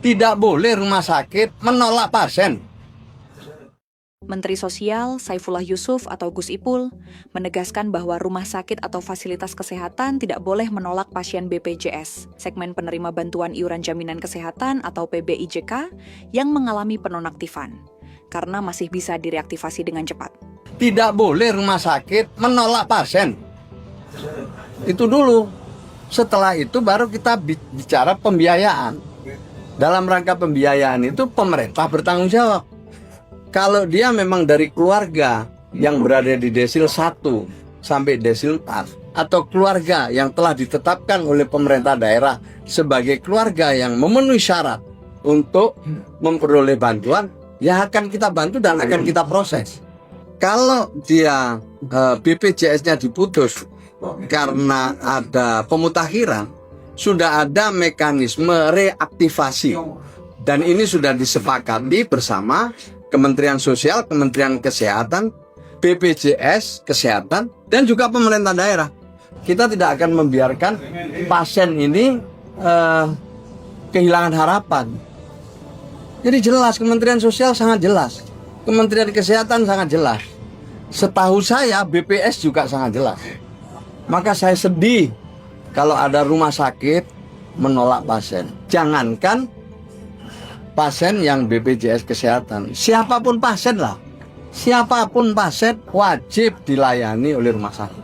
Tidak boleh rumah sakit menolak pasien. Menteri Sosial Saifullah Yusuf atau Gus Ipul menegaskan bahwa rumah sakit atau fasilitas kesehatan tidak boleh menolak pasien BPJS, segmen penerima bantuan iuran jaminan kesehatan atau PBIJK yang mengalami penonaktifan, karena masih bisa direaktivasi dengan cepat. Tidak boleh rumah sakit menolak pasien. Itu dulu. Setelah itu baru kita bicara pembiayaan. Dalam rangka pembiayaan itu pemerintah bertanggung jawab. Kalau dia memang dari keluarga yang berada di desil 1 sampai desil 4 atau keluarga yang telah ditetapkan oleh pemerintah daerah sebagai keluarga yang memenuhi syarat untuk memperoleh bantuan, ya akan kita bantu dan akan kita proses. Kalau dia BPJS-nya diputus karena ada pemutakhiran, sudah ada mekanisme reaktivasi dan ini sudah disepakati bersama Kementerian Sosial, Kementerian Kesehatan, BPJS Kesehatan, dan juga pemerintah daerah. Kita tidak akan membiarkan pasien ini kehilangan harapan. Jadi jelas, Kementerian Sosial sangat jelas, Kementerian Kesehatan sangat jelas. Setahu saya BPS juga sangat jelas. Maka saya sedih kalau ada rumah sakit menolak pasien. Jangankan pasien yang BPJS Kesehatan, siapapun pasien lah, siapapun pasien wajib dilayani oleh rumah sakit.